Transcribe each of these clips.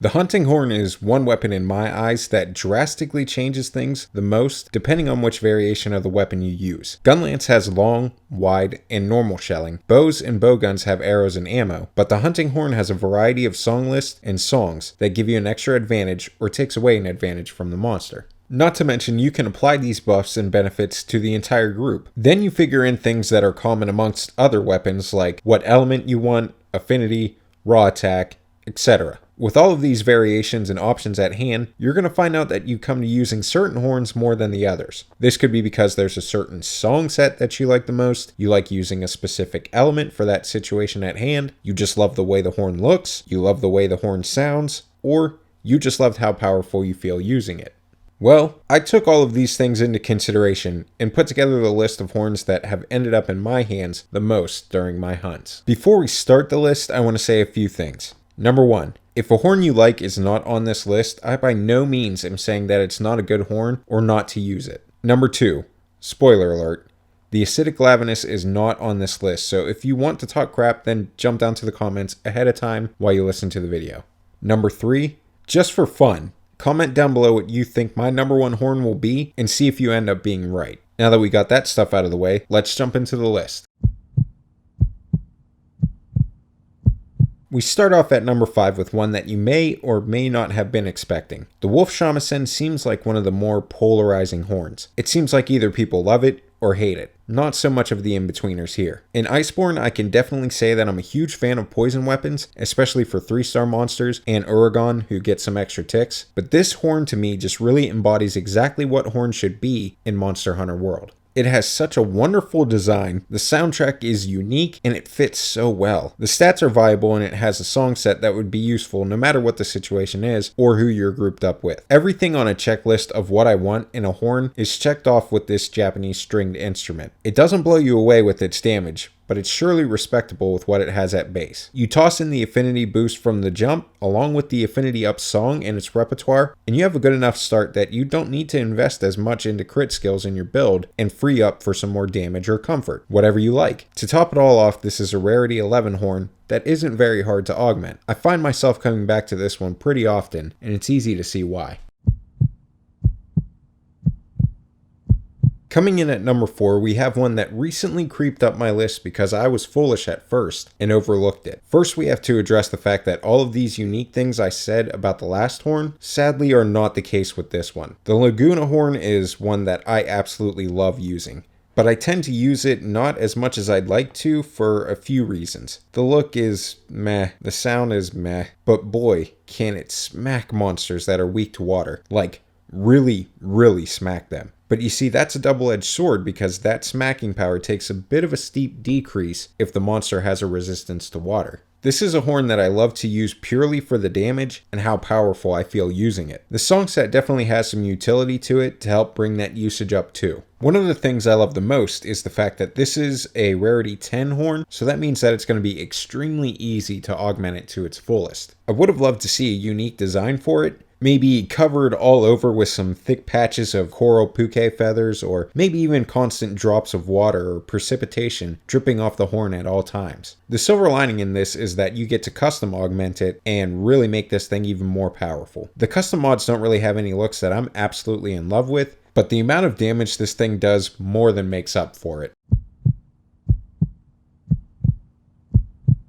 The hunting horn is one weapon in my eyes that drastically changes things the most depending on which variation of the weapon you use. Gunlance has long, wide, and normal shelling. Bows and bowguns have arrows and ammo, but the hunting horn has a variety of song lists and songs that give you an extra advantage or takes away an advantage from the monster. Not to mention, you can apply these buffs and benefits to the entire group. Then you figure in things that are common amongst other weapons like what element you want, affinity, raw attack, etc. With all of these variations and options at hand, you're going to find out that you come to using certain horns more than the others. This could be because there's a certain song set that you like the most, you like using a specific element for that situation at hand, you just love the way the horn looks, you love the way the horn sounds, or you just loved how powerful you feel using it. Well, I took all of these things into consideration and put together the list of horns that have ended up in my hands the most during my hunts. Before we start the list, I want to say a few things. Number 1. If a horn you like is not on this list, I by no means am saying that it's not a good horn or not to use it. Number 2. Spoiler alert. The acidic lavinus is not on this list, so if you want to talk crap, then jump down to the comments ahead of time while you listen to the video. Number 3. Just for fun, comment down below what you think my number 1 horn will be and see if you end up being right. Now that we got that stuff out of the way, let's jump into the list. We start off at number 5 with one that you may or may not have been expecting. The Wolf Shamisen seems like one of the more polarizing horns. It seems like either people love it or hate it. Not so much of the in-betweeners here. In Iceborne, I can definitely say that I'm a huge fan of poison weapons, especially for 3-star monsters and Uragon who get some extra ticks, but this horn to me just really embodies exactly what horn should be in Monster Hunter World. It has such a wonderful design, the soundtrack is unique, and it fits so well. The stats are viable and it has a song set that would be useful no matter what the situation is or who you're grouped up with. Everything on a checklist of what I want in a horn is checked off with this Japanese stringed instrument. It doesn't blow you away with its damage, but it's surely respectable with what it has at base. You toss in the affinity boost from the jump, along with the affinity up song and its repertoire, and you have a good enough start that you don't need to invest as much into crit skills in your build and free up for some more damage or comfort, whatever you like. To top it all off, this is a rarity 11 horn that isn't very hard to augment. I find myself coming back to this one pretty often, and it's easy to see why. Coming in at number 4, we have one that recently creeped up my list because I was foolish at first and overlooked it. First, we have to address the fact that all of these unique things I said about the last horn sadly are not the case with this one. The Laguna horn is one that I absolutely love using, but I tend to use it not as much as I'd like to for a few reasons. The look is meh, the sound is meh, but boy, can it smack monsters that are weak to water. Like, really smack them. But you see, that's a double-edged sword because that smacking power takes a bit of a steep decrease if the monster has a resistance to water. This is a horn that I love to use purely for the damage and how powerful I feel using it. The song set definitely has some utility to it to help bring that usage up too. One of the things I love the most is the fact that this is a rarity 10 horn, so that means that it's going to be extremely easy to augment it to its fullest. I would have loved to see a unique design for it, maybe covered all over with some thick patches of coral puke feathers, or maybe even constant drops of water or precipitation dripping off the horn at all times. The silver lining in this is that you get to custom augment it and really make this thing even more powerful. The custom mods don't really have any looks that I'm absolutely in love with, but the amount of damage this thing does more than makes up for it.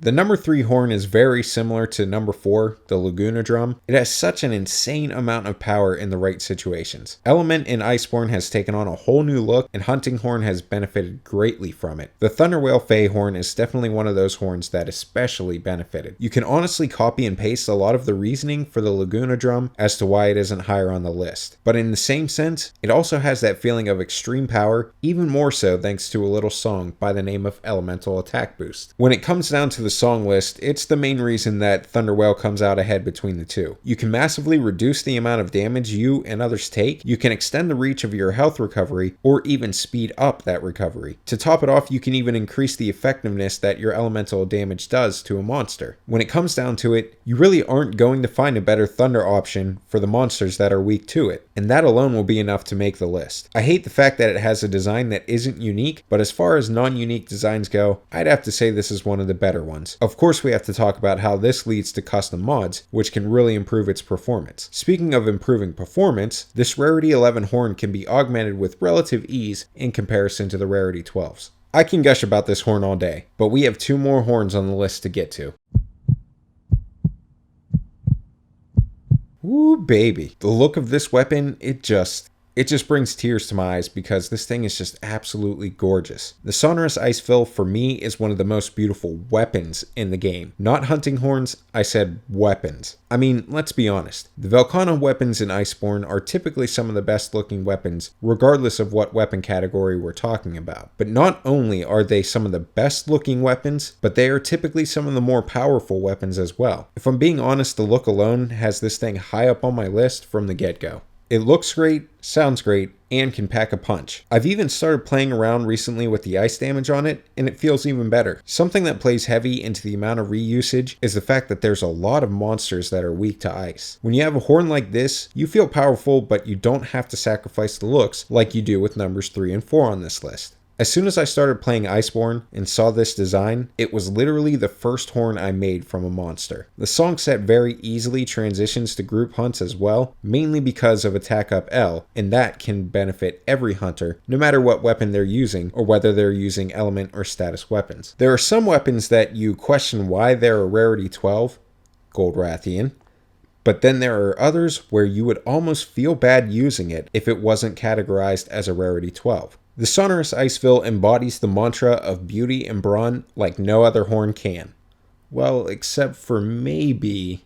The number 3 horn is very similar to number 4, the Laguna drum. It has such an insane amount of power in the right situations. Element in Iceborne has taken on a whole new look, and Hunting Horn has benefited greatly from it. The Thunderwhale Fey horn is definitely one of those horns that especially benefited. You can honestly copy and paste a lot of the reasoning for the Laguna drum as to why it isn't higher on the list. But in the same sense, it also has that feeling of extreme power, even more so thanks to a little song by the name of Elemental Attack Boost. When it comes down to the song list, it's the main reason that Thunderwhale comes out ahead between the two. You can massively reduce the amount of damage you and others take, you can extend the reach of your health recovery, or even speed up that recovery. To top it off, you can even increase the effectiveness that your elemental damage does to a monster. When it comes down to it, you really aren't going to find a better Thunder option for the monsters that are weak to it, and that alone will be enough to make the list. I hate the fact that it has a design that isn't unique, but as far as non-unique designs go, I'd have to say this is one of the better ones. ones. Of course, we have to talk about how this leads to custom mods, which can really improve its performance. Speaking of improving performance, this Rarity 11 horn can be augmented with relative ease in comparison to the Rarity 12s. I can gush about this horn all day, but we have 2 more horns on the list to get to. Ooh, baby. The look of this weapon, it just brings tears to my eyes because this thing is just absolutely gorgeous. The Sonorous Icefill for me is one of the most beautiful weapons in the game. Not hunting horns, I said weapons. I mean, let's be honest. The Velkhana weapons in Iceborne are typically some of the best looking weapons, regardless of what weapon category we're talking about. But not only are they some of the best looking weapons, but they are typically some of the more powerful weapons as well. If I'm being honest, the look alone has this thing high up on my list from the get-go. It looks great, sounds great, and can pack a punch. I've even started playing around recently with the ice damage on it, and it feels even better. Something that plays heavy into the amount of reusage is the fact that there's a lot of monsters that are weak to ice. When you have a horn like this, you feel powerful, but you don't have to sacrifice the looks like you do with numbers 3 and 4 on this list. As soon as I started playing Iceborne and saw this design, it was literally the first horn I made from a monster. The song set very easily transitions to group hunts as well, mainly because of attack up L, and that can benefit every hunter, no matter what weapon they're using or whether they're using element or status weapons. There are some weapons that you question why they're a Rarity 12, Gold Rathian, but then there are others where you would almost feel bad using it if it wasn't categorized as a Rarity 12. The Sonorous Icefill embodies the mantra of beauty and brawn like no other horn can. Well, except for maybe...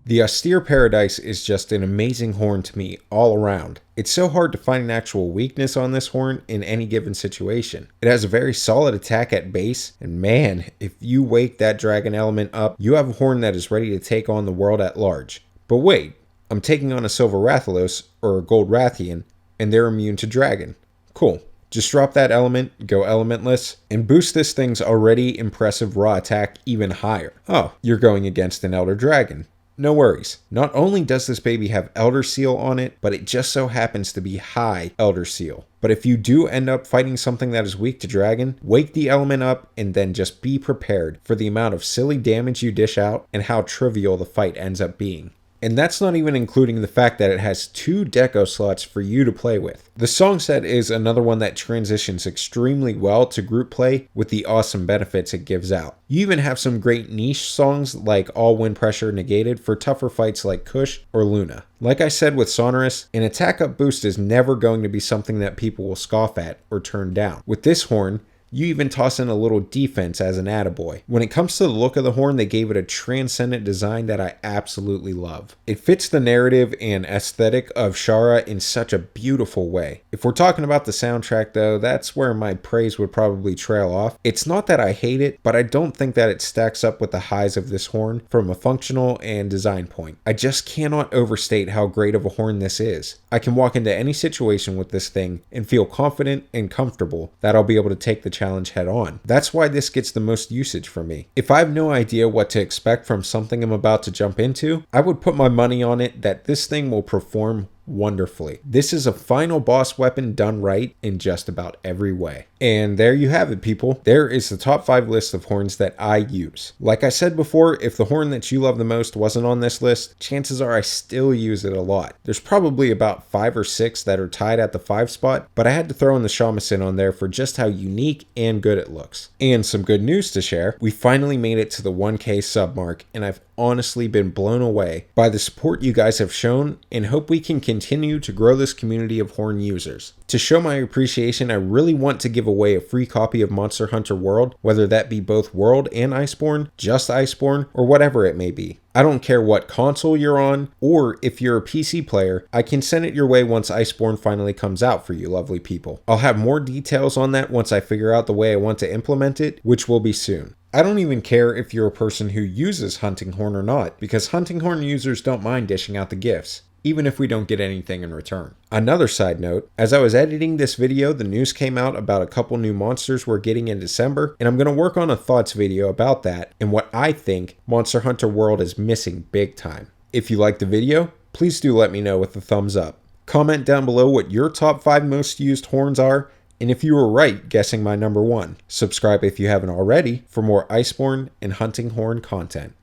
The Austere Paradise is just an amazing horn to me all around. It's so hard to find an actual weakness on this horn in any given situation. It has a very solid attack at base, and man, if you wake that dragon element up, you have a horn that is ready to take on the world at large. But wait, I'm taking on a Silver Rathalos or a Gold Rathian, and they're immune to dragon. Cool. Just drop that element, go elementless, and boost this thing's already impressive raw attack even higher. Oh, you're going against an Elder Dragon. No worries. Not only does this baby have Elder Seal on it, but it just so happens to be high Elder Seal. But if you do end up fighting something that is weak to dragon, wake the element up and then just be prepared for the amount of silly damage you dish out and how trivial the fight ends up being. And that's not even including the fact that it has 2 deco slots for you to play with. The song set is another one that transitions extremely well to group play with the awesome benefits it gives out. You even have some great niche songs like All Wind Pressure Negated for tougher fights like Kush or Luna. Like I said with Sonorous, an attack up boost is never going to be something that people will scoff at or turn down. With this horn, you even toss in a little defense as an attaboy. When it comes to the look of the horn, they gave it a transcendent design that I absolutely love. It fits the narrative and aesthetic of Shara in such a beautiful way. If we're talking about the soundtrack though, that's where my praise would probably trail off. It's not that I hate it, but I don't think that it stacks up with the highs of this horn from a functional and design point. I just cannot overstate how great of a horn this is. I can walk into any situation with this thing and feel confident and comfortable that I'll be able to take the challenge head on. That's why this gets the most usage for me. If I have no idea what to expect from something I'm about to jump into, I would put my money on it that this thing will perform wonderfully. This is a final boss weapon done right in just about every way. And there you have it, people. There is the top 5 list of horns that I use. Like I said before, if the horn that you love the most wasn't on this list, chances are I still use it a lot. There's probably about 5 or 6 that are tied at the 5 spot, but I had to throw in the Shamisen on there for just how unique and good it looks. And some good news to share, we finally made it to the 1K sub mark, and I've honestly been blown away by the support you guys have shown and hope we can continue to grow this community of horn users. To show my appreciation, I really want to give away a free copy of Monster Hunter World, whether that be both World and Iceborne, just Iceborne, or whatever it may be. I don't care what console you're on, or if you're a PC player, I can send it your way once Iceborne finally comes out for you lovely people. I'll have more details on that once I figure out the way I want to implement it, which will be soon. I don't even care if you're a person who uses Hunting Horn or not, because Hunting Horn users don't mind dishing out the gifts, even if we don't get anything in return. Another side note, as I was editing this video, the news came out about a couple new monsters we're getting in December, and I'm going to work on a thoughts video about that and what I think Monster Hunter World is missing big time. If you liked the video, please do let me know with a thumbs up. Comment down below what your top 5 most used horns are, And if you were right guessing my number 1, subscribe if you haven't already for more Iceborne and hunting horn content.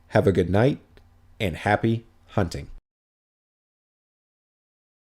Have a good night and happy hunting.